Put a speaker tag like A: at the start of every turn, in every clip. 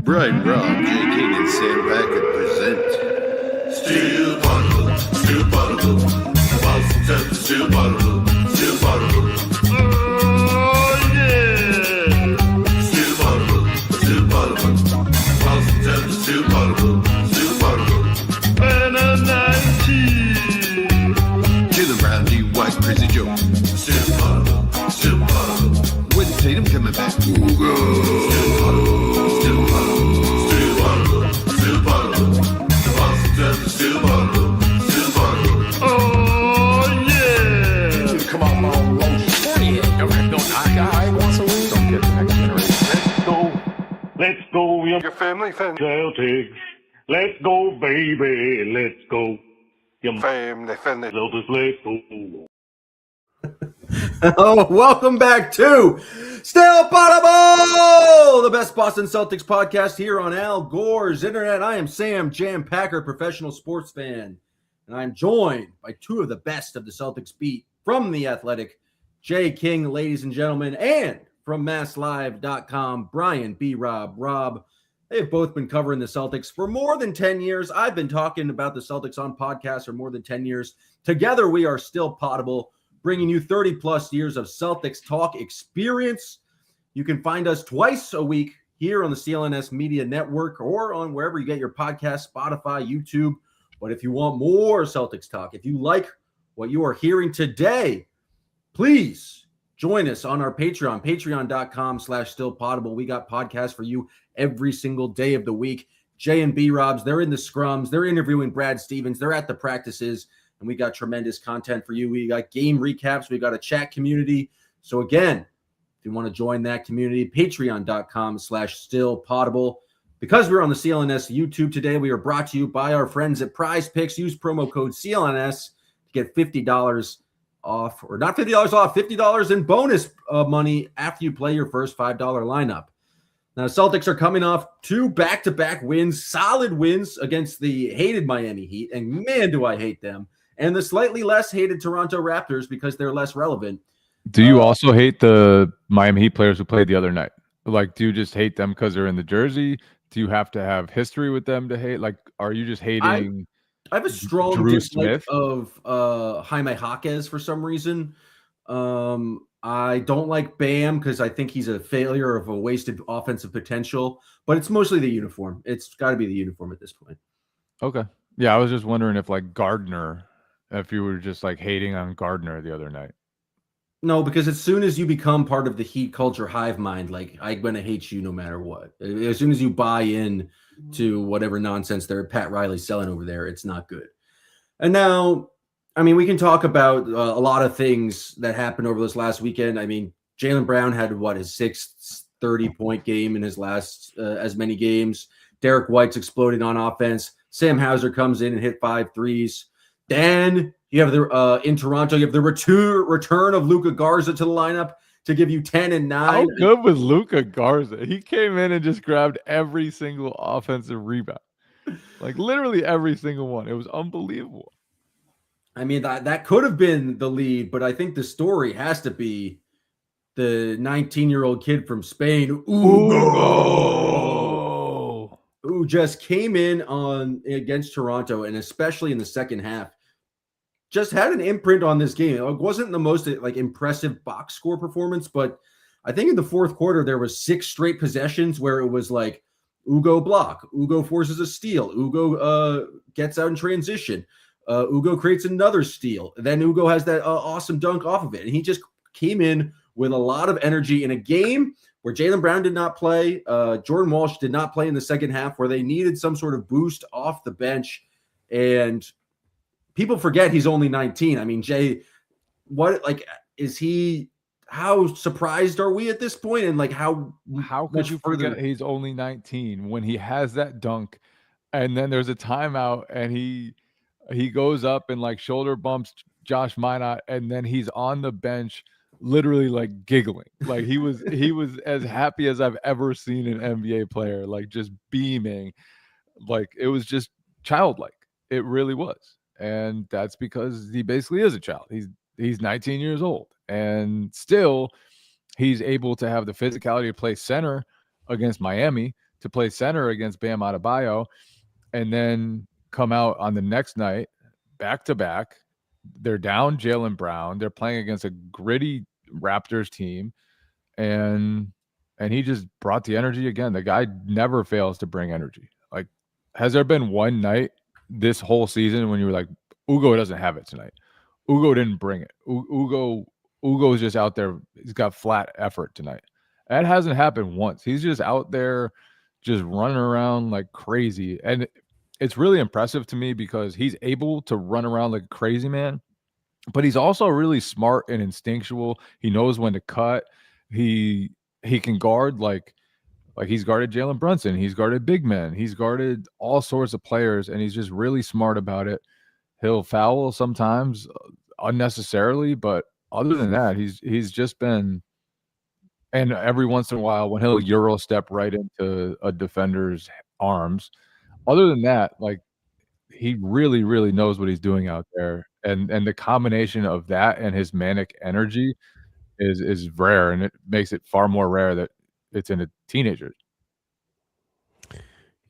A: Brian Robb, J. King, and Sam Packard present Steel Bottle, Steel Bottle, Boston Celtics, Steel Bottle, Steel Bottle. Oh yeah! Steel Bottle, Steel Bottle, Boston Celtics, Steel Bottle, Steel Bottle. And a 19. Jalen Brown, D. White, Crazy Joe. Steel Bottle, Steel Bottle. With Tatum coming back. Hugo. Steel Bottle. Still bottle. Oh yeah! Come on, Mom.
B: Guy wants to win. Don't get the next generation.
C: Let's go, your family Celtics. Let's go, baby. Let's go. Your family Celtics. Let's go.
D: Oh, welcome back to Still Potable, the best Boston Celtics podcast here on Al Gore's Internet. I am Sam Jam Packard, professional sports fan, and I'm joined by two of the best of the Celtics beat from The Athletic, Jay King, ladies and gentlemen, and from MassLive.com, Brian B. Robb. They've both been covering the Celtics for more than 10 years. I've been talking about the Celtics on podcasts for more than 10 years. Together, we are Still Potable, bringing you 30-plus years of Celtics talk experience. You can find us twice a week here on the CLNS Media Network or on wherever you get your podcasts, Spotify, YouTube. But if you want more Celtics talk, if you like what you are hearing today, please join us on our Patreon, patreon.com/stillpotable. We got podcasts for you every single day of the week. J and B Robs, they're in the scrums. They're interviewing Brad Stevens. They're at the practices. And we got tremendous content for you. We got game recaps. We got a chat community. So again, if you want to join that community, patreon.com/stillpotable. Because we're on the CLNS YouTube today, we are brought to you by our friends at Prize Picks. Use promo code CLNS to get $50 off, or not $50 off, $50 in bonus money after you play your first $5 lineup. Now, Celtics are coming off two back-to-back wins, solid wins against the hated Miami Heat, and man, do I hate them. And the slightly less hated Toronto Raptors because they're less relevant.
B: Do you also hate the Miami Heat players who played the other night? Like, do you just hate them because they're in the jersey? Do you have to have history with them to hate? Like, are you just hating?
D: I have a strong
B: Drew
D: dislike
B: Smith?
D: of Jaime Jaquez for some reason. I don't like Bam because I think he's a failure of a wasted offensive potential. But it's mostly the uniform. It's got to be the uniform at this point.
B: Okay. Yeah, I was just wondering if, like, Gardner, if you were just, like, hating on Gardner the other night.
D: No, because as soon as you become part of the Heat culture hive mind, like, I'm going to hate you no matter what. As soon as you buy in to whatever nonsense they're Pat Riley's selling over there, it's not good. And now, I mean, we can talk about a lot of things that happened over this last weekend. I mean, Jalen Brown had, his sixth 30-point game in his last as many games. Derek White's exploding on offense. Sam Hauser comes in and hit 5 threes. Then you have in Toronto, you have the return of Luka Garza to the lineup to give you 10 and 9.
B: How good was Luka Garza? He came in and just grabbed every single offensive rebound. Like, literally every single one. It was unbelievable.
D: I mean, that could have been the lead, but I think the story has to be the 19-year-old kid from Spain, Hugo, who just came in against Toronto, and especially in the second half, just had an imprint on this game. It wasn't the most impressive box score performance, but I think in the fourth quarter there was 6 straight possessions where it was like Hugo block, Hugo forces a steal, Hugo gets out in transition, Hugo creates another steal, then Hugo has that awesome dunk off of it, and he just came in with a lot of energy in a game where Jaylen Brown did not play, Jordan Walsh did not play in the second half, where they needed some sort of boost off the bench, and people forget he's only 19. I mean, Jay, how surprised are we at this point? And how
B: could you forget he's only 19 when he has that dunk and then there's a timeout and he goes up and shoulder bumps Josh Minott and then he's on the bench literally giggling. He was as happy as I've ever seen an NBA player, just beaming. It was just childlike. It really was. And that's because he basically is a child. He's 19 years old, and still he's able to have the physicality to play center against Miami, to play center against Bam Adebayo, and then come out on the next night, back to back. They're down Jaylen Brown. They're playing against a gritty Raptors team, and he just brought the energy again. The guy never fails to bring energy. Like, has there been one night this whole season when you were like, Hugo doesn't have it tonight? Hugo didn't bring it. Hugo's just out there. He's got flat effort tonight. That hasn't happened once. He's just out there just running around like crazy. And it's really impressive to me because he's able to run around like a crazy man, but he's also really smart and instinctual. He knows when to cut. He can guard like he's guarded Jalen Brunson. He's guarded big men. He's guarded all sorts of players, and he's just really smart about it. He'll foul sometimes unnecessarily, but other than that, he's just been. And every once in a while, when he'll Euro step right into a defender's arms. Other than that, like, he really, really knows what he's doing out there. And the combination of that and his manic energy is rare, and it makes it far more rare that it's in a teenager.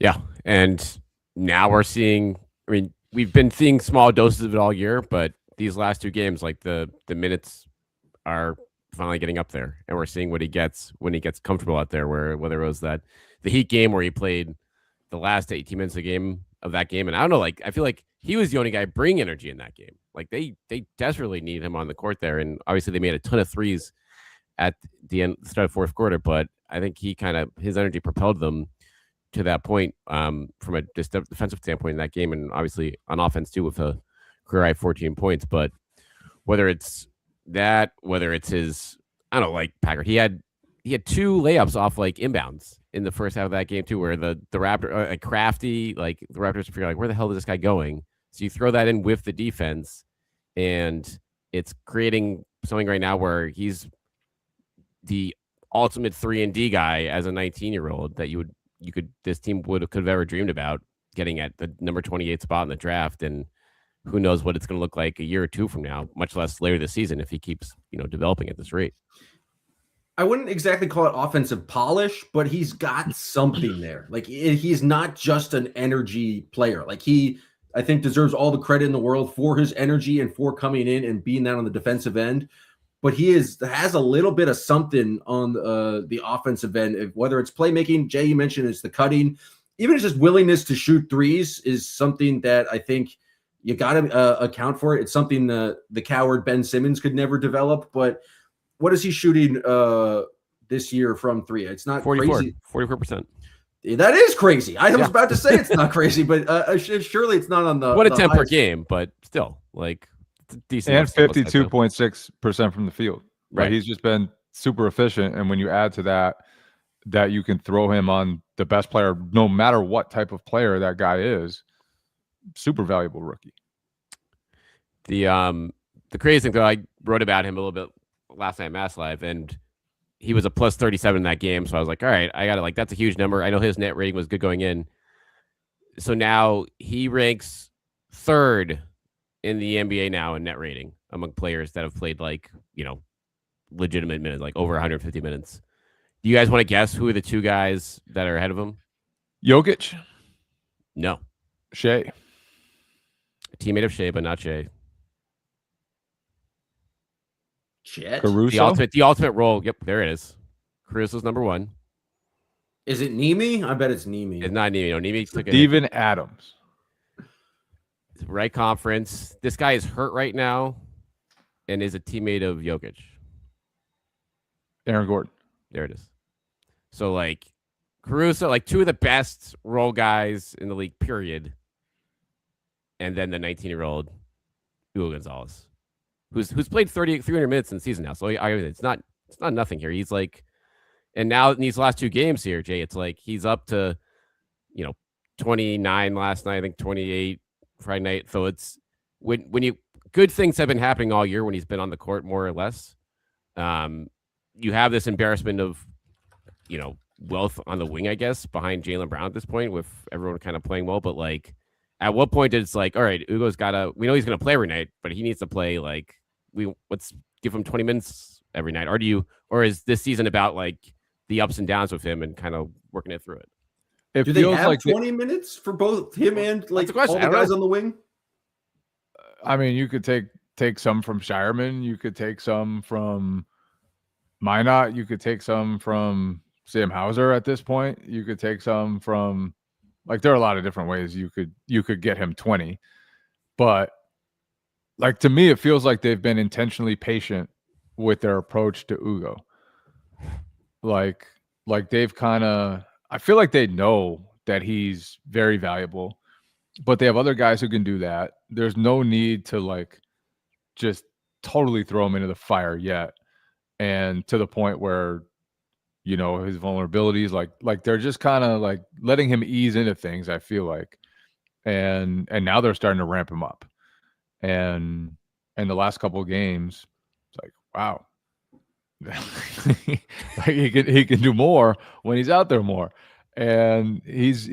E: Yeah, and now we're seeing. I mean, we've been seeing small doses of it all year, but these last two games, like the minutes are finally getting up there, and we're seeing what he gets when he gets comfortable out there. Whether it was the Heat game where he played the last 18 minutes of that game, and I don't know, like, I feel like he was the only guy bringing energy in that game. Like, they desperately need him on the court there, and obviously they made a ton of threes at the start of fourth quarter, but I think his energy propelled them to that point from a defensive standpoint in that game, and obviously on offense too with a career high 14 points. But whether it's that, whether it's his, I don't know, like Packard, he had two layups off like inbounds in the first half of that game too, where the Raptor, crafty, like the Raptors figure like, where the hell is this guy going? So you throw that in with the defense, and it's creating something right now where he's the ultimate 3-and-D guy as a 19-year-old that this team could have ever dreamed about getting at the number 28 spot in the draft. And who knows what it's going to look like a year or two from now, much less later this season, if he keeps, developing at this rate.
D: I wouldn't exactly call it offensive polish, but he's got something there. Like, he's not just an energy player. Like, he, I think, deserves all the credit in the world for his energy and for coming in and being that on the defensive end. But he has a little bit of something on the offensive end, whether it's playmaking. Jay, you mentioned it's the cutting, even just willingness to shoot threes is something that I think you got to account for. It's something the coward Ben Simmons could never develop. But what is he shooting this year from three? It's not
E: 44%.
D: That is crazy. I was about to say it's not crazy, but surely it's not on the
E: one attempt per game, but still, like, it's a decent.
B: And 52.6% from the field.
E: Right.
B: He's just been super efficient, and when you add to that you can throw him on the best player, no matter what type of player that guy is, super valuable rookie.
E: The crazy thing, though, I wrote about him a little bit last night at Mass Live, and he was a plus 37 in that game. So I was like, all right, I got to, like, that's a huge number. I know his net rating was good going in. So now he ranks third in the NBA now in net rating among players that have played, like, legitimate minutes, like over 150 minutes. Do you guys want to guess who are the two guys that are ahead of him?
B: Jokic?
E: No.
B: Shea?
E: A teammate of Shea, but not Shea.
D: Chet?
B: Caruso?
E: The ultimate role. Yep, there it is. Caruso's number one.
D: Is it Nemi? I bet it's Nemi.
E: It's not Nemi. No, Nemi took it.
B: Steven Adams.
E: Right conference. This guy is hurt right now and is a teammate of Jokic.
B: Aaron Gordon.
E: There it is. So, like, Caruso, like, two of the best role guys in the league, period. And then the 19-year-old Hugo Gonzalez, who's played 300 minutes in the season now. So it's not nothing here. He's like, and now in these last two games here, Jay, it's like he's up to, 29 last night, I think 28 Friday night. So it's when good things have been happening all year when he's been on the court, more or less. You have this embarrassment of, wealth on the wing, I guess, behind Jaylen Brown at this point, with everyone kind of playing well. But, like, at what point it's like, all right, Ugo's we know he's going to play every night, but he needs to play, like, let's give him 20 minutes every night. Or is this season about, like, the ups and downs with him and kind of working it through it?
B: it
D: Do they
B: feels
D: have
B: like
D: 20 minutes for both him and like
E: the question.
D: all the guys on the wing?
B: I mean, you could take some from Shireman. You could take some from Minot. You could take some from Sam Hauser at this point. You could take some from, like, there are a lot of different ways you could get him 20. But, like, to me, it feels like they've been intentionally patient with their approach to Hugo. Like they've kind of, I feel like they know that he's very valuable, but they have other guys who can do that. There's no need to, like, just totally throw him into the fire yet. And to the point where, you know, his vulnerabilities, like they're just kind of like letting him ease into things, I feel like. And now they're starting to ramp him up. And the last couple of games, it's like, wow. Like he can do more when he's out there more. And he's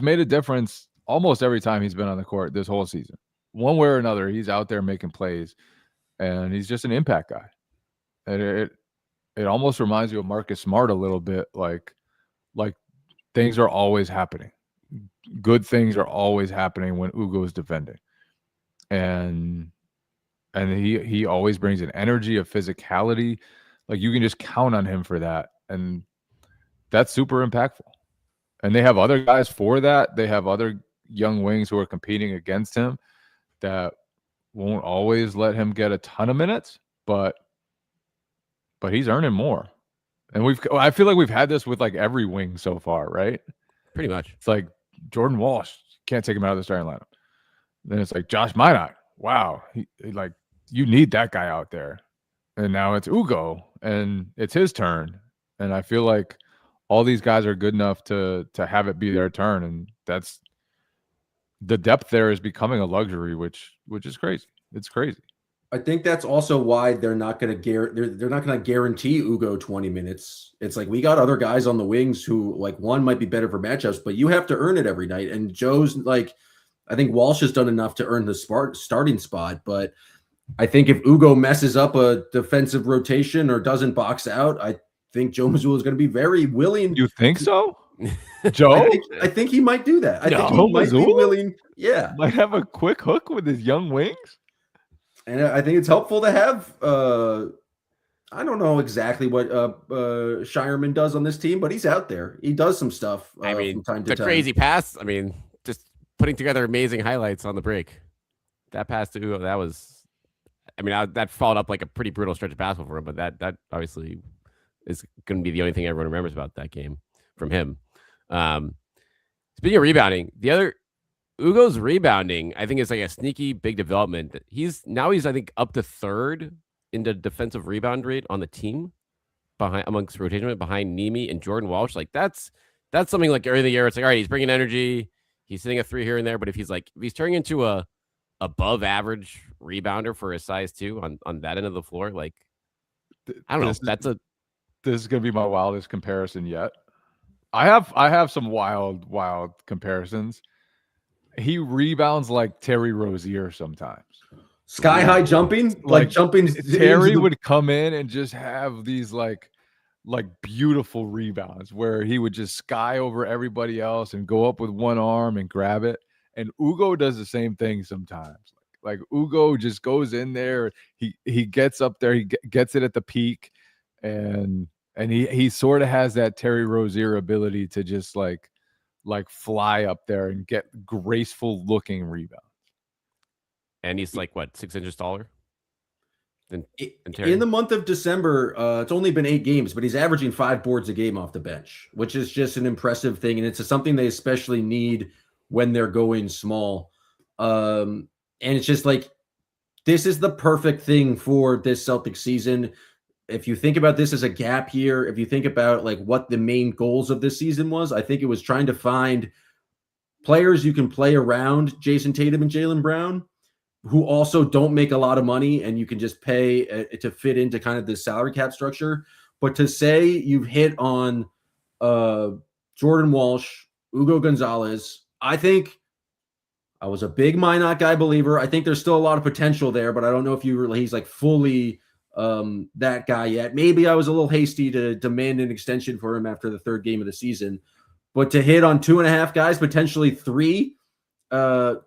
B: made a difference almost every time he's been on the court this whole season. One way or another, he's out there making plays, and he's just an impact guy. And it almost reminds you of Marcus Smart a little bit, like things are always happening. Good things are always happening when Hugo is defending. And he always brings an energy, a physicality. Like, you can just count on him for that. And that's super impactful. And they have other guys for that. They have other young wings who are competing against him that won't always let him get a ton of minutes, but he's earning more. And I feel like we've had this with, like, every wing so far, right?
E: Pretty much.
B: It's like Jordan Walsh, can't take him out of the starting lineup. Then it's like Josh Minot. Wow. He like, you need that guy out there. And now it's Hugo, and it's his turn. And I feel like all these guys are good enough to have it be their turn. And that's the depth there is becoming a luxury, which is crazy. It's crazy.
D: I think that's also why they're not going to guarantee Hugo 20 minutes. It's like, we got other guys on the wings who, like, one might be better for matchups, but you have to earn it every night. And Joe's, like, I think Walsh has done enough to earn the starting spot, but I think if Hugo messes up a defensive rotation or doesn't box out, I think Joe Mazzulla is going to be very willing.
B: You think so? Joe?
D: I think he might do that. I think he might be willing. Yeah.
B: Might have a quick hook with his young wings.
D: And I think it's helpful to have, I don't know exactly what Shireman does on this team, but he's out there. He does some stuff
E: I mean,
D: from time to time.
E: The crazy pass, I mean, just putting together amazing highlights on the break. That pass to Hugo, that was, I mean, that followed up like a pretty brutal stretch of basketball for him, but that obviously is going to be the only thing everyone remembers about that game from him. Speaking of rebounding, Hugo's rebounding, I think, is like a sneaky big development. He's I think, up to third in the defensive rebound rate on the team amongst rotation behind Nemi and Jordan Walsh. Like, that's something, like, early in the year, it's like, all right, he's bringing energy, he's hitting a three here and there, but if he's turning into a above average rebounder for his size too on that end of the floor, like, I don't know.
B: This is gonna be my wildest comparison yet. I have some wild comparisons. He rebounds like Terry Rozier sometimes.
D: Sky high jumping, like jumping.
B: Terry would come in and just have these like beautiful rebounds where he would just sky over everybody else and go up with one arm and grab it. And Hugo does the same thing sometimes. Like Hugo just goes in there. He gets up there. He gets it at the peak, and he sort of has that Terry Rozier ability to just like fly up there and get graceful looking rebounds.
E: And he's like, what, 6 inches taller than
D: Terry? In the month of December, it's only been 8 games, but he's averaging 5 boards a game off the bench, which is just an impressive thing. And it's something they especially need when they're going small. And it's just like, this is the perfect thing for this Celtics season. If you think about this as a gap year, if you think about like what the main goals of this season was, I think it was trying to find players you can play around Jason Tatum and Jaylen Brown, who also don't make a lot of money and you can just pay to fit into kind of this salary cap structure. But to say you've hit on Jordan Walsh, Hugo Gonzalez, I think I was a big Minot guy believer. I think there's still a lot of potential there, but I don't know if he's like fully that guy yet. Maybe I was a little hasty to demand an extension for him after the 3rd game of the season. But to hit on 2.5 guys, potentially 3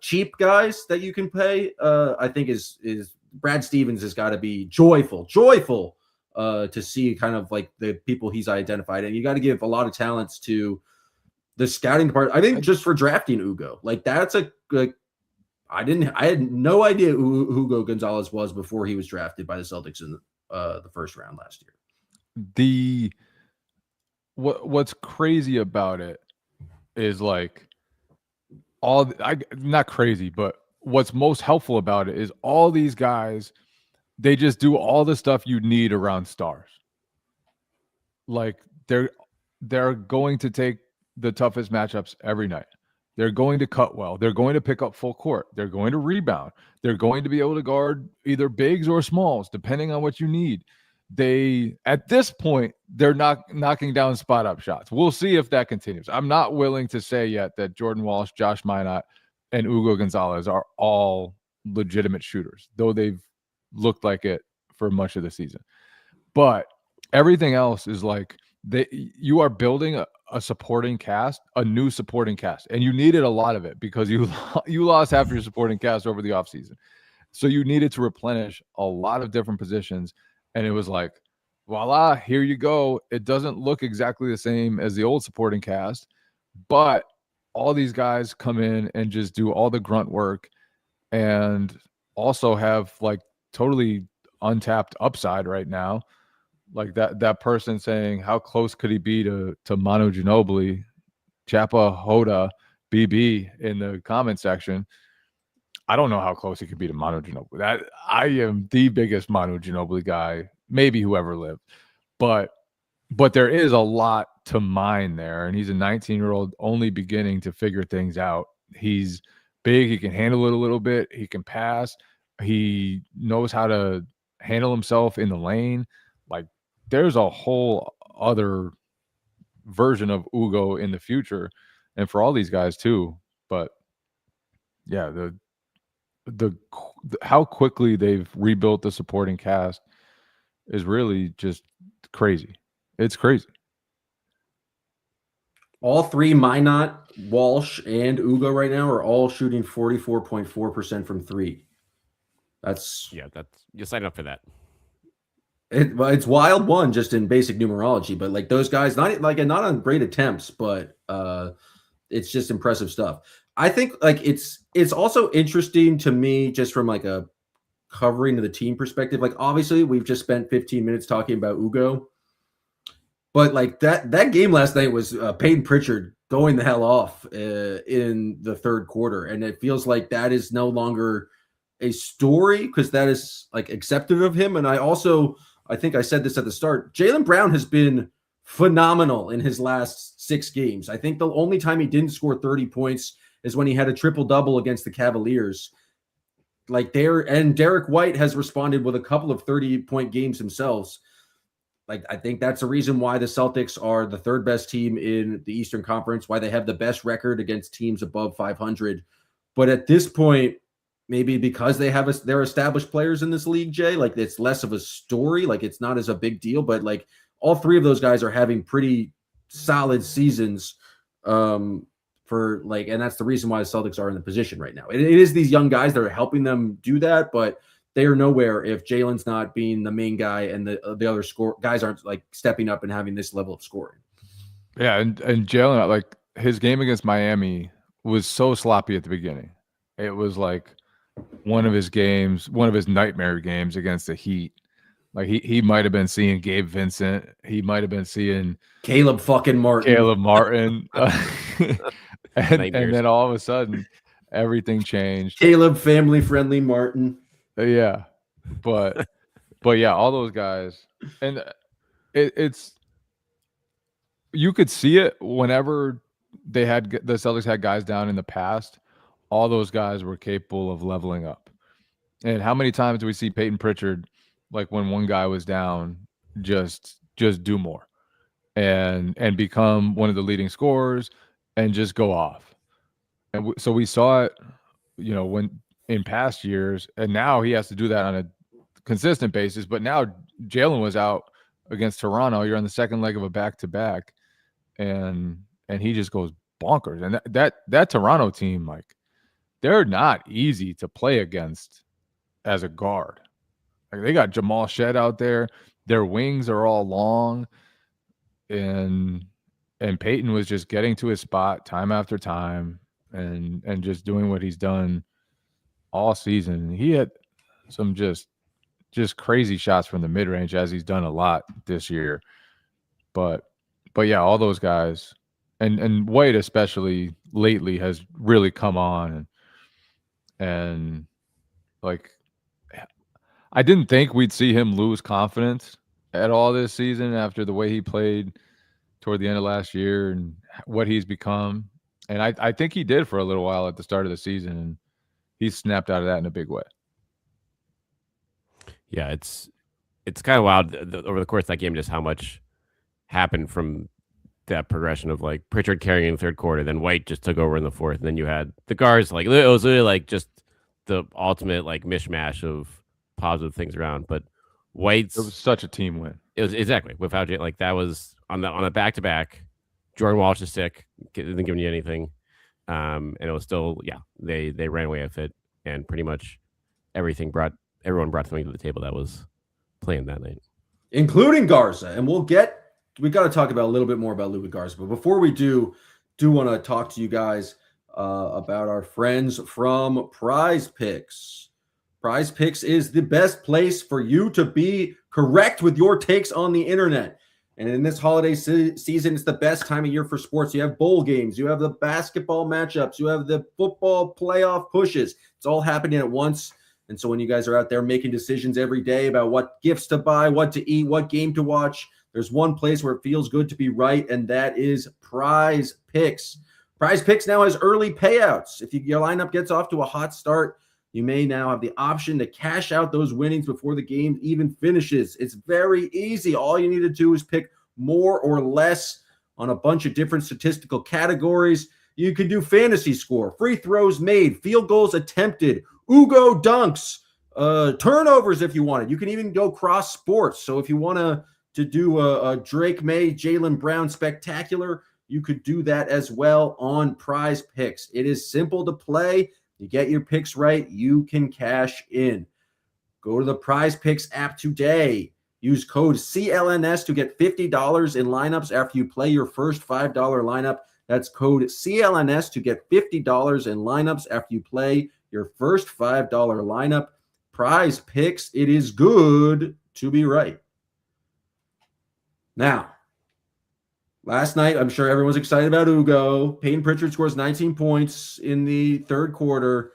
D: cheap guys that you can pay, I think is Brad Stevens has got to be joyful to see kind of like the people he's identified. And you got to give a lot of talents to the scouting department. I think just for drafting Hugo, like that's I had no idea who Hugo Gonzalez was before he was drafted by the Celtics in the first round last year.
B: What's crazy about it is like not crazy, but what's most helpful about it is all these guys, they just do all the stuff you need around stars. Like they're going to take the toughest matchups every night. They're going to cut well. They're going to pick up full court. They're going to rebound. They're going to be able to guard either bigs or smalls, depending on what you need. At this point, they're not knocking down spot up shots. We'll see if that continues. I'm not willing to say yet that Jordan Walsh, Josh Minott, and Hugo Gonzalez are all legitimate shooters, though they've looked like it for much of the season. But everything else is like you are building a supporting cast, a new supporting cast, and you needed a lot of it because you lost half your supporting cast over the offseason. So you needed to replenish a lot of different positions. And it was like, voila, here you go. It doesn't look exactly the same as the old supporting cast, but all these guys come in and just do all the grunt work and also have like totally untapped upside right now. Like that person saying, how close could he be to Manu Ginobili, Chapa Hoda, BB in the comment section. I don't know how close he could be to Manu Ginobili. I am the biggest Manu Ginobili guy, maybe who ever lived. But there is a lot to mine there, and he's a 19-year-old only beginning to figure things out. He's big. He can handle it a little bit. He can pass. He knows how to handle himself in the lane. Like, there's a whole other version of Hugo in the future, and for all these guys too. But yeah, the how quickly they've rebuilt the supporting cast is really just crazy. It's crazy.
D: All three, Minott, Walsh, and Hugo right now are all shooting 44.4% from three. That's
E: you sign up for that.
D: It's wild one just in basic numerology, but like those guys, not on great attempts, but it's just impressive stuff. I think like it's also interesting to me just from like a covering of the team perspective. Like obviously we've just spent 15 minutes talking about Hugo, but like that game last night was Peyton Pritchard going the hell off in the third quarter, and it feels like that is no longer a story because that is like accepted of him. And I think I said this at the start, Jaylen Brown has been phenomenal in his last 6 games. I think the only time he didn't score 30 points is when he had a triple-double against the Cavaliers. And Derek White has responded with a couple of 30-point games themselves. Like, I think that's the reason why the Celtics are the third best team in the Eastern Conference, why they have the best record against teams above 500. But at this point, maybe because they're established players in this league, Jay, like it's less of a story. Like it's not as a big deal, but like all three of those guys are having pretty solid seasons and that's the reason why the Celtics are in the position right now. It is these young guys that are helping them do that, but they are nowhere if Jaylen's not being the main guy and the other guys aren't like stepping up and having this level of scoring.
B: Yeah, and Jaylen, like his game against Miami was so sloppy at the beginning. It was like one of his nightmare games against the Heat. Like he might have been seeing Gabe Vincent. He might have been seeing
D: Caleb Martin.
B: And then all of a sudden, everything changed.
D: Caleb family-friendly Martin.
B: Yeah. But yeah, all those guys. And it's you could see it whenever the Celtics had guys down in the past. All those guys were capable of leveling up. And how many times do we see Peyton Pritchard, like when one guy was down, just do more and become one of the leading scorers and just go off. And so we saw it, when in past years, and now he has to do that on a consistent basis. But now Jaylen was out against Toronto. You're on the second leg of a back-to-back, and and he just goes bonkers. And that Toronto team, like, they're not easy to play against as a guard. Like, they got Jamal Shed out there. Their wings are all long, and Peyton was just getting to his spot time after time, and just doing what he's done all season. He had some just crazy shots from the mid range, as he's done a lot this year. But yeah, all those guys, and White especially lately has really come on, and like, I didn't think we'd see him lose confidence at all this season after the way he played toward the end of last year and what he's become. And I think he did for a little while at the start of the season, and he snapped out of that in a big way.
E: Yeah, it's kind of wild over the course of that game, just how much happened from that progression of like Pritchard carrying in the third quarter, then White just took over in the fourth, and then you had the guards. Like, it was really like just the ultimate like mishmash of positive things around. But White's,
B: it was such a team win.
E: It was exactly without it. Like, that was on the back to back. Jordan Walsh is sick, didn't give you anything, and it was still they ran away with it, and pretty much everyone brought something to the table that was playing that night,
D: including Garza. And we got to talk about a little bit more about Luka Garza. But before we do want to talk to you guys about our friends from Prize Picks. Prize Picks is the best place for you to be correct with your takes on the internet. And in this holiday season, it's the best time of year for sports. You have bowl games, you have the basketball matchups, you have the football playoff pushes. It's all happening at once. And so when you guys are out there making decisions every day about what gifts to buy, what to eat, what game to watch, there's one place where it feels good to be right, and that is Prize Picks. Prize Picks now has early payouts. If your lineup gets off to a hot start, you may now have the option to cash out those winnings before the game even finishes. It's very easy. All you need to do is pick more or less on a bunch of different statistical categories. You can do fantasy score, free throws made, field goals attempted, Hugo dunks, turnovers if you wanted. You can even go cross sports. So if you want to do a Drake May, Jaylen Brown spectacular, you could do that as well on Prize Picks. It is simple to play. You get your picks right, you can cash in. Go to the Prize Picks app today. Use code CLNS to get $50 in lineups after you play your first $5 lineup. That's code CLNS to get $50 in lineups after you play your first $5 lineup. Prize Picks, it is good to be right. Now, last night, I'm sure everyone's excited about Hugo. Peyton Pritchard scores 19 points in the third quarter,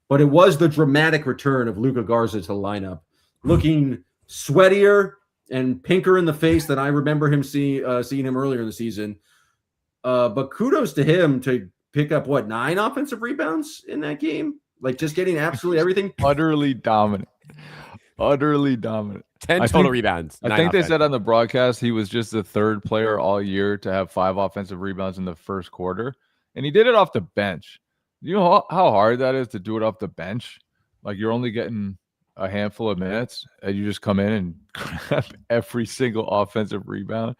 D: but it was the dramatic return of Luka Garza to the lineup, looking sweatier and pinker in the face than I remember him seeing him earlier in the season. But kudos to him to pick up, 9 offensive rebounds in that game? Like, just getting absolutely everything.
B: Utterly dominant.
E: 10 total rebounds.
B: I think they said on the broadcast he was just the third player all year to have 5 offensive rebounds in the first quarter. And he did it off the bench. You know how hard that is to do it off the bench? Like, you're only getting a handful of minutes and you just come in and grab every single offensive rebound.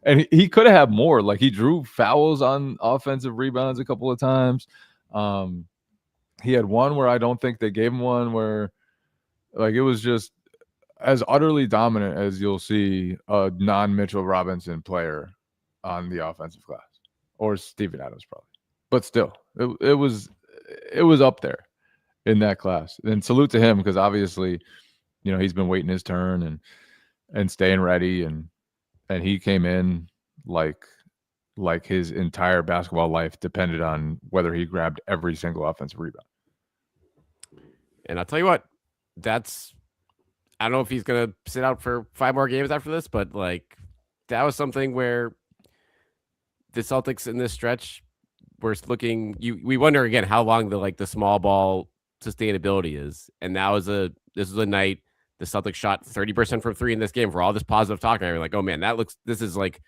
B: And he could have had more. Like, he drew fouls on offensive rebounds a couple of times. He had one where I don't think they gave him one, where like it was just as utterly dominant as you'll see a non-Mitchell Robinson player on the offensive glass, or Steven Adams probably. But still, it was up there in that class. And salute to him, because obviously, you know, he's been waiting his turn and staying ready, and he came in like his entire basketball life depended on whether he grabbed every single offensive rebound.
E: And I'll tell you what, I don't know if he's going to sit out for 5 more games after this, but like, that was something where the Celtics in this stretch were looking, we wonder again how long the small ball sustainability is. And this was a night the Celtics shot 30% from 3 in this game for all this positive talk. And we're like, oh man, this is like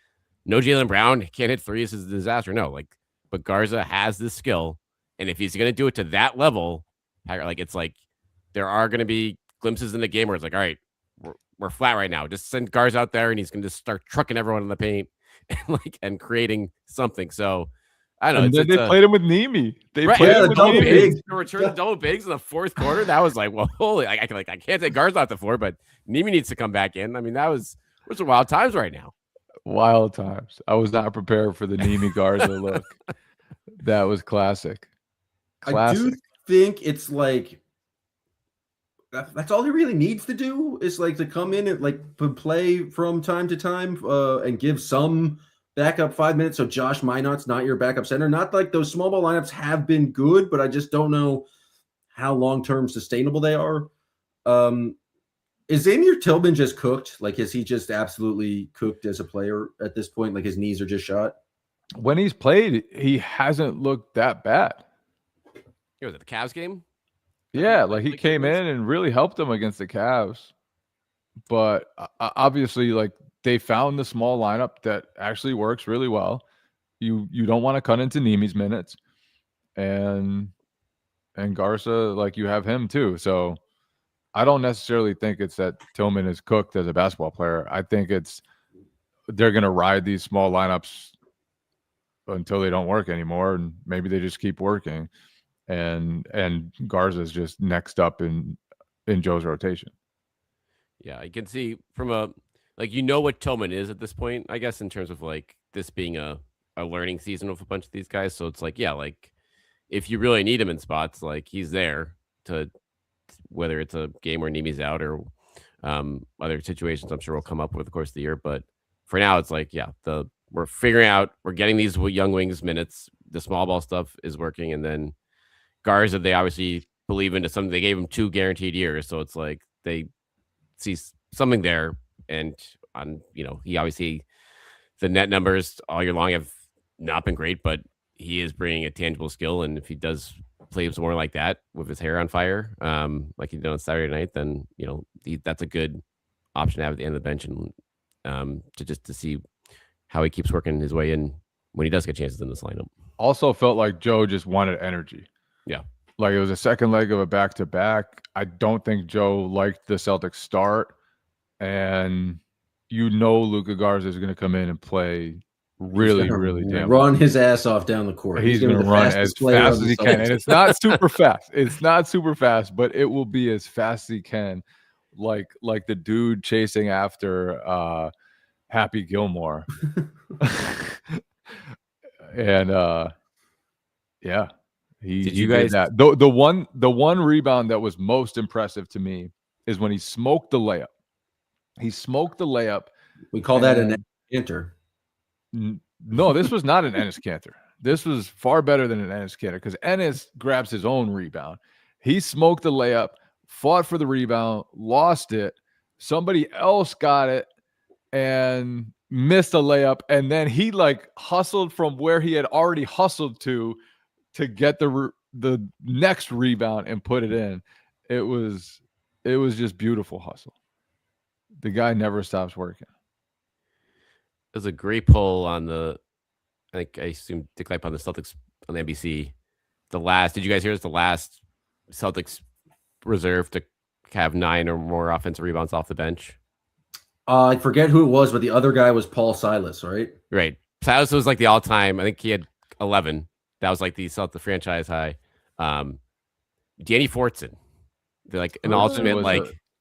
E: no Jaylen Brown, can't hit 3. This is a disaster. No, but Garza has this skill. And if he's going to do it to that level, it's like, there are going to be glimpses in the game where it's like, all right, we're flat right now. Just send Garza out there and he's going to just start trucking everyone in the paint. and creating something. So I don't know.
B: And then they played him with Nemi. They
E: right,
B: played
E: yeah,
B: him with
E: double
B: Nemi.
E: bigs. The return to double bigs in the fourth quarter. That was like, well, holy! I can't take Garza off the floor, but Nemi needs to come back in. I mean, those are wild times right now.
B: Wild times. I was not prepared for the Nemi Garza look. That was classic.
D: I do think it's like that's all he really needs to do is like to come in and like play from time to time and give some backup 5 minutes. So Josh Minot's not your backup center. Not like those small ball lineups have been good, but I just don't know how long-term sustainable they are. Is Xavier Tillman just cooked? Like, is he just absolutely cooked as a player at this point? Like his knees are just shot?
B: When he's played, he hasn't looked that bad.
E: Was it the Cavs game?
B: Yeah, like he came in and really helped them against the Cavs. But obviously, like they found the small lineup that actually works really well. You don't want to cut into Nemi's minutes. And Garza, like you have him too. So I don't necessarily think it's that Tillman is cooked as a basketball player. I think they're going to ride these small lineups until they don't work anymore, and maybe they just keep working. And Garza's just next up in Joe's rotation.
E: Yeah, you can see from what Tillman is at this point, I guess, in terms of like this being a learning season with a bunch of these guys. So it's like, yeah, like if you really need him in spots, like he's there to. Whether it's a game where Nemi's out or other situations, I'm sure will come up over the course of the year. But for now, it's like, yeah, we're figuring out, we're getting these young wings minutes. The small ball stuff is working. And then Garza, they obviously believe into something. They gave him 2 guaranteed years. So it's like they see something there. And he obviously, the net numbers all year long have not been great, but he is bringing a tangible skill. And if he does play some more like that with his hair on fire, like he did on Saturday night, then that's a good option to have at the end of the bench, and to see how he keeps working his way in when he does get chances in this lineup.
B: Also felt like Joe just wanted energy.
E: Yeah,
B: like it was a second leg of a back-to-back. I don't think Joe liked the Celtics start, and Luka Garza is going to come in and play really damn
D: run his ass off down the court.
B: He's going to run as fast as he can, and it's not super fast. It's not super fast, but it will be as fast as he can, like the dude chasing after Happy Gilmore. And yeah,
E: did you guys
B: that the one rebound that was most impressive to me is when he smoked the layup. He smoked the layup.
D: We call that an enter.
B: No, this was not an Ennis Cantor. This was far better than an Ennis Cantor because Ennis grabs his own rebound. He smoked the layup, fought for the rebound, lost it. Somebody else got it and missed a layup. And then he like hustled from where he had already hustled to get the next rebound and put it in. It was just beautiful hustle. The guy never stops working.
E: There's a great poll on I assume Dick Lipe on the Celtics on the NBC. Did you guys hear this? The last Celtics reserve to have 9 or more offensive rebounds off the bench.
D: I forget who it was, but the other guy was Paul Silas, right?
E: Right. Silas was like the all-time. I think he had 11. That was like the franchise high. Danny Fortson, they're like an ultimate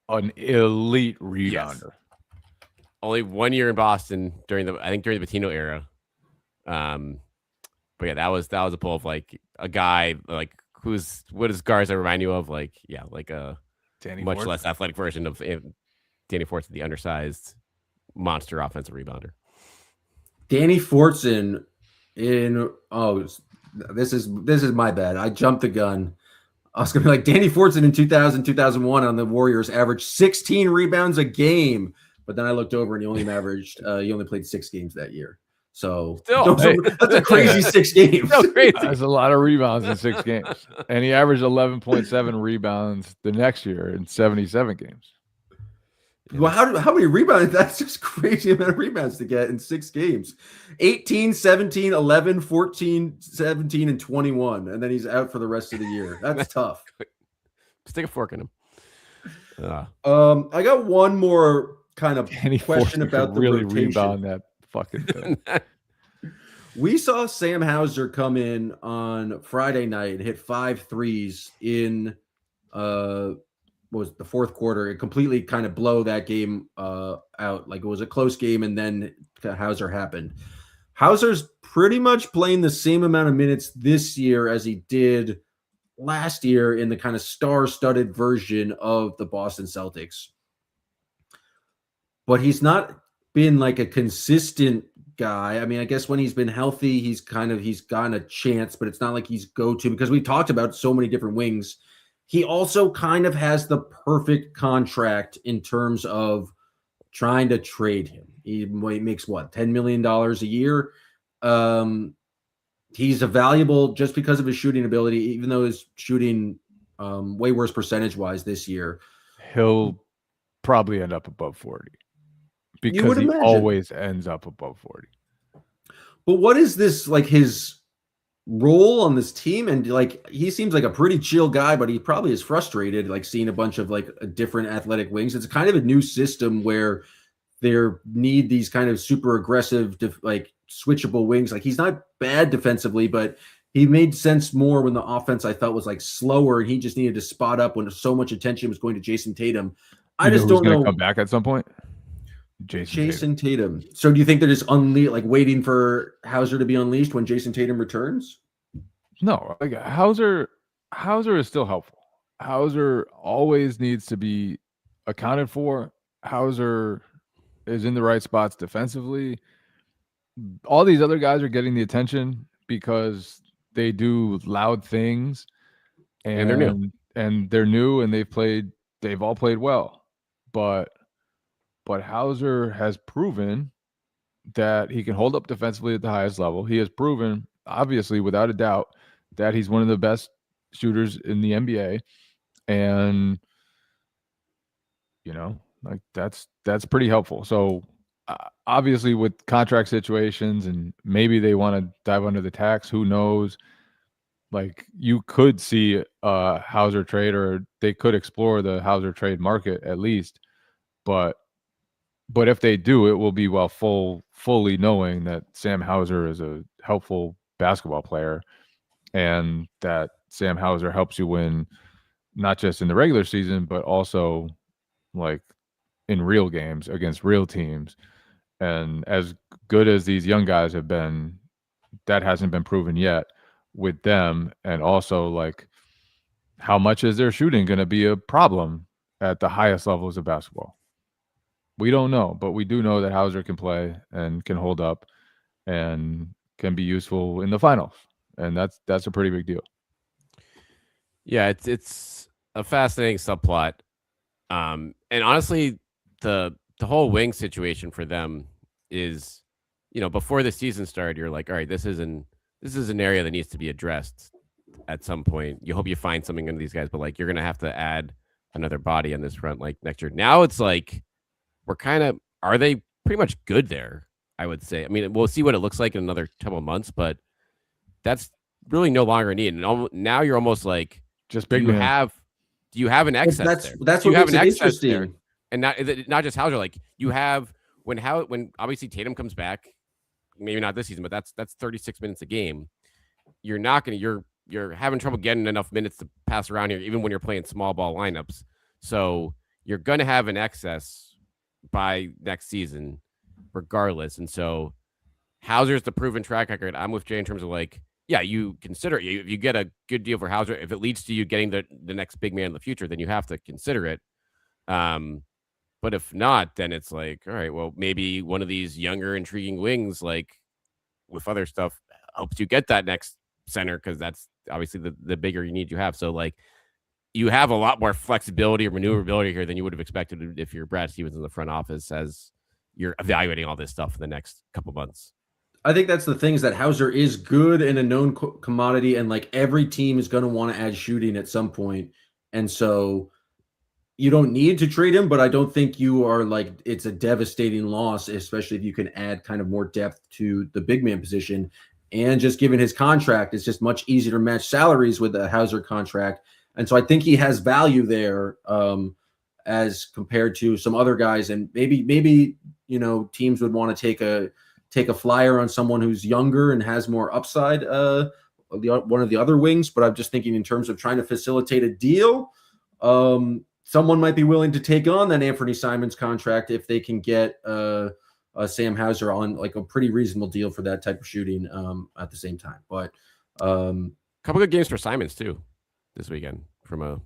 B: an elite rebounder.
E: Yes. Only 1 year in Boston during the Pitino era. But yeah, that was a pull of like a guy like what does Garza remind you of? Like, yeah, like a
B: Danny
E: much
B: Fortson.
E: less athletic version of Danny Fortson, the undersized monster offensive rebounder.
D: Danny Fortson this is my bad. I jumped the gun. I was gonna be like Danny Fortson in 2000, 2001 on the Warriors averaged 16 rebounds a game. But then I looked over and he only played 6 games that year. So that's a crazy 6 games.
E: So crazy.
B: That's a lot of rebounds in 6 games. And he averaged 11.7 rebounds the next year in 77 games.
D: Well, how many rebounds? That's just crazy amount of rebounds to get in 6 games. 18, 17, 11, 14, 17, and 21. And then he's out for the rest of the year. That's tough.
E: Stick a fork in him.
D: I got one more kind of
B: Danny
D: question
B: Fortson
D: about the
B: really
D: rotation.
B: rebound that fucking good.
D: We saw Sam Hauser come in on Friday night and hit 5 threes in was the fourth quarter and completely kind of blow that game out. Like it was a close game, and then Hauser happened. Hauser's pretty much playing the same amount of minutes this year as he did last year in the kind of star-studded version of the Boston Celtics. But he's not been like a consistent guy. I mean, I guess when he's been healthy, he's gotten a chance, but it's not like he's go-to, because we talked about so many different wings. He also kind of has the perfect contract in terms of trying to trade him. He makes what, $10 million a year? He's a valuable just because of his shooting ability, even though his shooting way worse percentage-wise this year.
B: He'll probably end up above 40 because he always ends up above 40.
D: But what is this, like, his role on this team? And like, he seems like a pretty chill guy, but he probably is frustrated, like seeing a bunch of like different athletic wings. It's kind of a new system where they need these kind of super aggressive, like switchable wings. Like, he's not bad defensively, but he made sense more when the offense, I felt, was like slower, and he just needed to spot up when so much attention was going to Jason Tatum. I just don't know.
B: Come back at some point.
D: Jason Tatum. So do you think they're just like waiting for Hauser to be unleashed when Jason Tatum returns?
B: No, like Hauser is still helpful. Hauser always needs to be accounted for. Hauser is in the right spots defensively. All these other guys are getting the attention because they do loud things,
E: and they're new.
B: And they're new, and they've all played well. But Hauser has proven that he can hold up defensively at the highest level. He has proven, obviously, without a doubt, that he's one of the best shooters in the NBA. And, you know, like that's pretty helpful. So obviously with contract situations, and maybe they want to dive under the tax, who knows? Like, you could see a Hauser trade, or they could explore the Hauser trade market at least. But if they do, it will be while fully knowing that Sam Hauser is a helpful basketball player, and that Sam Hauser helps you win not just in the regular season, but also like in real games against real teams. And as good as these young guys have been, that hasn't been proven yet with them. And also, like, how much is their shooting going to be a problem at the highest levels of basketball? We don't know, but we do know that Hauser can play and can hold up and can be useful in the finals. And that's a pretty big deal.
E: Yeah, it's a fascinating subplot. And honestly, the whole wing situation for them is, you know, before the season started, you're like, all right, this is an area that needs to be addressed at some point. You hope you find something in these guys, but like, you're gonna have to add another body on this front like next year. Now it's like, are they pretty much good there? I would say. I mean, we'll see what it looks like in another couple of months, but that's really no longer needed. And now you're almost like,
B: just big.
E: Do you have an excess there?
D: That's what makes it interesting.
E: There? And not just Hauser. Like, you have when obviously Tatum comes back, maybe not this season, but that's 36 minutes a game. You're having trouble getting enough minutes to pass around here, even when you're playing small ball lineups. So you're gonna have an excess by next season, regardless. And so Hauser's the proven track record. I'm with Jay in terms of like, yeah, you consider it. If you get a good deal for Hauser, if it leads to you getting the next big man in the future, then you have to consider it. But if not, then it's like, all right, well, maybe one of these younger, intriguing wings, like with other stuff, helps you get that next center, because that's obviously the bigger you have. So like, you have a lot more flexibility or maneuverability here than you would have expected if you're Brad Stevens in the front office as you're evaluating all this stuff for the next couple months.
D: I think that's the thing, is that Hauser is good and a known commodity, and like every team is going to want to add shooting at some point. And so you don't need to trade him, but I don't think you are like, it's a devastating loss, especially if you can add kind of more depth to the big man position. And just given his contract, it's just much easier to match salaries with a Hauser contract. And so I think he has value there as compared to some other guys. And maybe, you know, teams would want to take a take a flyer on someone who's younger and has more upside, one of the other wings. But I'm just thinking in terms of trying to facilitate a deal. Someone might be willing to take on that Anthony Simons contract if they can get Sam Hauser on like a pretty reasonable deal for that type of shooting at the same time. But
E: couple good games for Simons too this weekend from a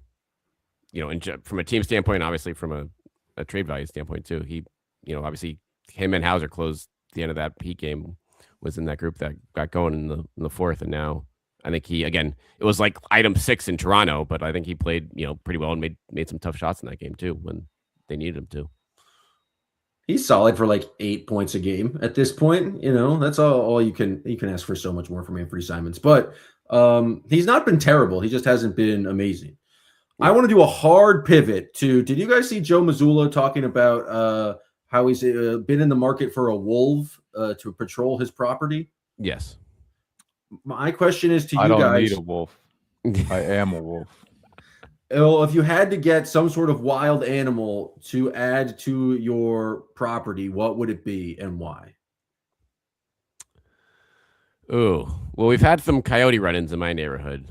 E: from a team standpoint, obviously from a trade value standpoint too. He, obviously him and Hauser closed the end of that Heat game, was in that group that got going in the fourth, and now I think it was like item 6 in Toronto, but I think he played, pretty well and made some tough shots in that game too when they needed him to.
D: He's solid for like 8 points a game at this point. That's all you can ask for. So much more from Anthony Simons, but he's not been terrible. He just hasn't been amazing. I want to do a hard pivot to. Did you guys see Joe Mazzulla talking about how he's been in the market for a wolf to patrol his property?
E: Yes.
D: My question is to you
B: guys. I don't
D: need
B: a wolf. I am a wolf.
D: Well, if you had to get some sort of wild animal to add to your property, what would it be and why?
E: Oh, well, we've had some coyote run-ins in my neighborhood.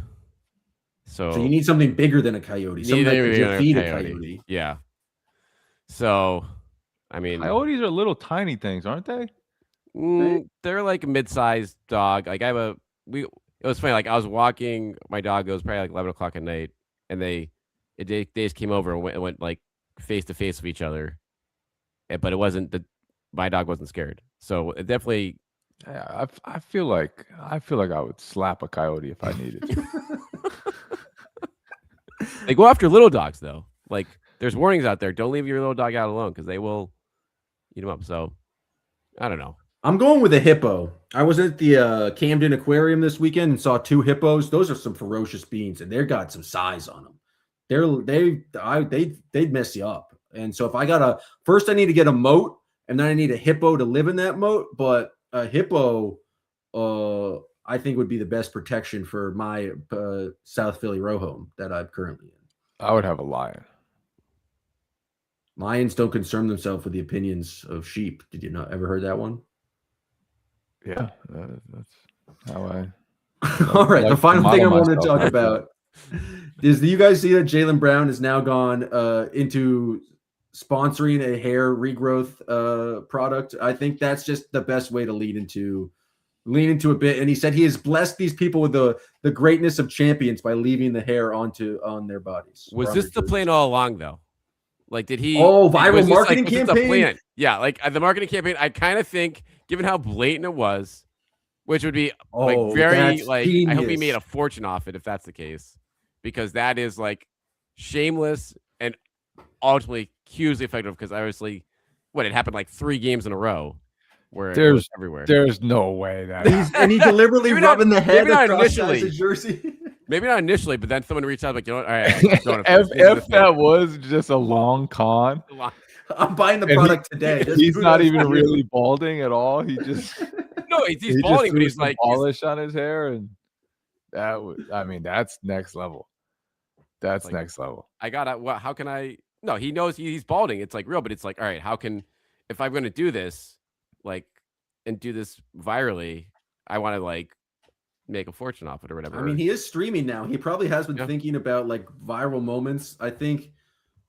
E: So
D: you need something bigger than a coyote. Something that can defeat a coyote.
E: Yeah. So, I mean,
B: coyotes are little tiny things, aren't they?
E: They're like a mid-sized dog. Like it was funny. Like I was walking my dog. It was probably like 11 o'clock at night, and they just came over and went like face to face with each other. But it wasn't my dog wasn't scared. So it definitely.
B: Yeah, I feel like I would slap a coyote if I needed to.
E: They go after little dogs though. Like there's warnings out there. Don't leave your little dog out alone because they will eat them up. So I don't know.
D: I'm going with a hippo. I was at the Camden Aquarium this weekend and saw 2 hippos. Those are some ferocious beings, and they've got some size on them. They'd mess you up. And so if I got first I need to get a moat, and then I need a hippo to live in that moat. But a hippo, I think would be the best protection for my South Philly row home that I'm currently in.
B: I would have a lion.
D: Lions don't concern themselves with the opinions of sheep. Did you not ever heard that one?
B: Yeah, that's how I.
D: All right, the final thing I wanted to talk about is, do you guys see that Jaylen Brown has now gone into sponsoring a hair regrowth product? I think that's just the best way to lean into a bit. And he said he has blessed these people with the greatness of champions by leaving the hair on their bodies.
E: Was this the plan all along, though? Like, did he?
D: Oh, viral marketing campaign.
E: Yeah, like the marketing campaign. I kind of think, given how blatant it was, which would be very like, genius. I hope he made a fortune off it if that's the case, because that is like shameless and ultimately hugely effective. Because obviously, it happened like 3 games in a row where it was everywhere.
B: There's no way that.
D: And he deliberately rubbing the head across his jersey.
E: Maybe not initially, but then someone reached out like, all right.
B: If that was just a long con,
D: I'm buying the product today.
B: He's not even really balding at all. He just
E: he's balding, but he's like
B: polish on his hair, and that's next level. That's like, next level.
E: I gotta. Well, how can I? No, he knows he's balding. It's like real, but it's like, all right, how can if I'm going to do this, like, and do this virally, I want to like make a fortune off it or whatever.
D: I mean, he is streaming now. He probably has been thinking about like viral moments. I think.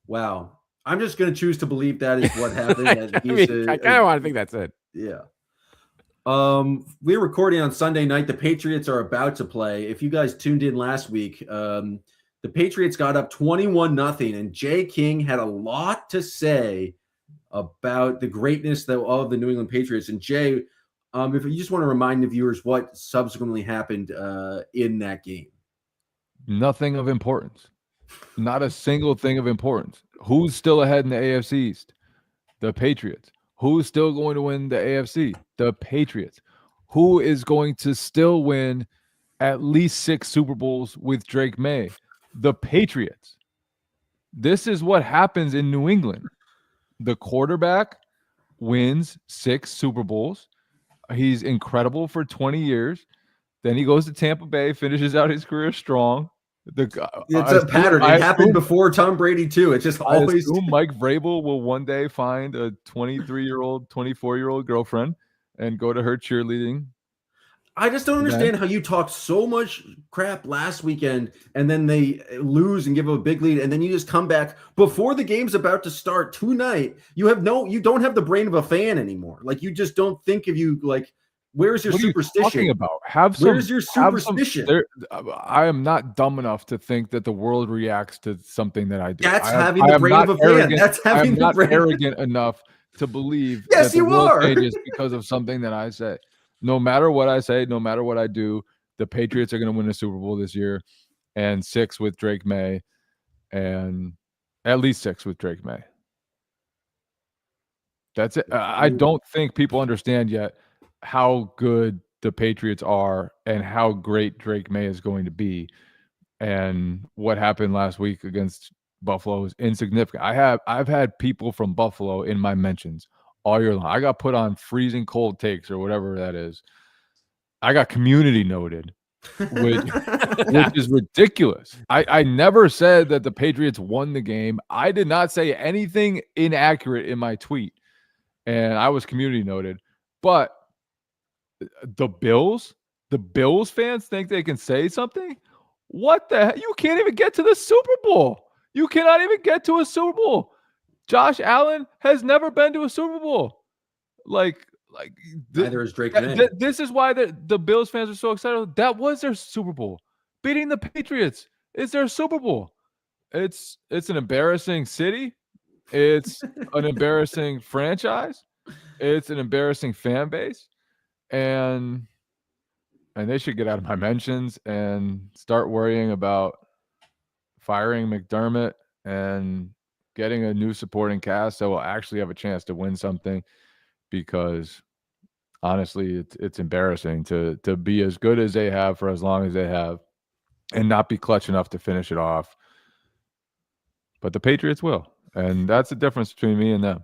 D: Wow. I'm just going to choose to believe that is what happened.
E: I kind of want to think that's it.
D: Yeah. We're recording on Sunday night. The Patriots are about to play. If you guys tuned in last week, the Patriots got up 21-0, and Jay King had a lot to say about the greatness of the New England Patriots. And Jay, if you just want to remind the viewers what subsequently happened in that game.
B: Nothing of importance. Not a single thing of importance. Who's still ahead in the AFC East? The Patriots. Who's still going to win the AFC? The Patriots. Who is going to still win at least 6 Super Bowls with Drake May? The Patriots. This is what happens in New England. The quarterback wins 6 Super Bowls. He's incredible for 20 years. Then he goes to Tampa Bay, finishes out his career strong. It's
D: a pattern. It happened before Tom Brady too. It's just always.
B: Mike Vrabel will one day find a 23-year-old, 24-year-old girlfriend, and go to her cheerleading.
D: I just don't understand how you talked so much crap last weekend and then they lose and give them a big lead, and then you just come back before the game's about to start tonight. You don't have the brain of a fan anymore. Like, you just don't think of you like, where's your superstition?
B: What are you talking about?
D: Where's your superstition?
B: I am not dumb enough to think that the world reacts to something that I do.
D: That's having the brain of a fan. That's having the brain.
B: I'm not arrogant enough to believe
D: yes,
B: that the
D: you
B: world
D: are.
B: changes because of something that I say. No matter what I say, no matter what I do, the Patriots are going to win the Super Bowl this year, and 6 with Drake May, and at least 6 with Drake May. That's it. I don't think people understand yet how good the Patriots are and how great Drake May is going to be. And what happened last week against Buffalo is insignificant. I've had people from Buffalo in my mentions all year long. I got put on freezing cold takes or whatever that is. I got community noted, which is ridiculous. I never said that the Patriots won the game. I did not say anything inaccurate in my tweet, and I was community noted. But the Bills fans think they can say something? What the heck? You can't even get to the Super Bowl. You cannot even get to a Super Bowl. Josh Allen has never been to a Super Bowl.
D: Neither is Drake May.
B: This is why the Bills fans are so excited. That was their Super Bowl. Beating the Patriots is their Super Bowl. It's an embarrassing city. It's an embarrassing franchise. It's an embarrassing fan base. And they should get out of my mentions and start worrying about firing McDermott and getting a new supporting cast that will actually have a chance to win something, because honestly, it's embarrassing to be as good as they have for as long as they have and not be clutch enough to finish it off. But the Patriots will, and that's the difference between me and them.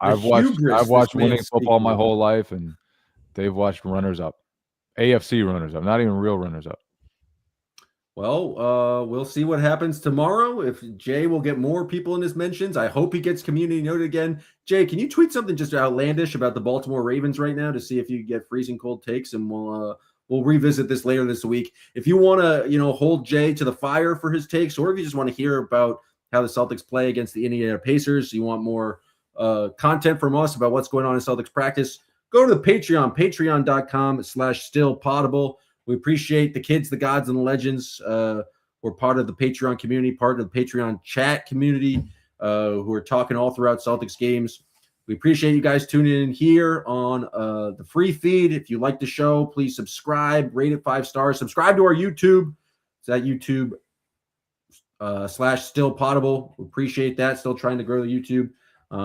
B: I've watched winning football my whole life, and they've watched runners-up, AFC runners-up, not even real runners-up.
D: Well, we'll see what happens tomorrow. If Jay will get more people in his mentions, I hope he gets community noted again. Jay, can you tweet something just outlandish about the Baltimore Ravens right now to see if you get freezing cold takes, and we'll revisit this later this week. If you want to, hold Jay to the fire for his takes, or if you just want to hear about how the Celtics play against the Indiana Pacers, you want more content from us about what's going on in Celtics practice, go to the Patreon, patreon.com/stillpotable. We appreciate the kids, the gods, and the legends who are part of the Patreon community, part of the Patreon chat community, who are talking all throughout Celtics games. We appreciate you guys tuning in here on the free feed. If you like the show, please subscribe, rate it 5 stars. Subscribe to our YouTube. It's at YouTube /stillpotable. We appreciate that. Still trying to grow the YouTube.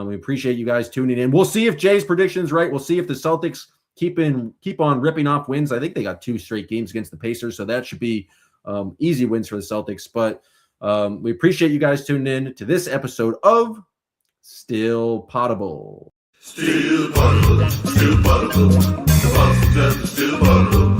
D: We appreciate you guys tuning in. We'll see if Jay's prediction is right. We'll see if the Celtics keep on ripping off wins. I think they got 2 straight games against the Pacers, so that should be easy wins for the Celtics. But we appreciate you guys tuning in to this episode of Still Potable.
A: Still Potable, Still Potable, the Boston Celtics Still Potable.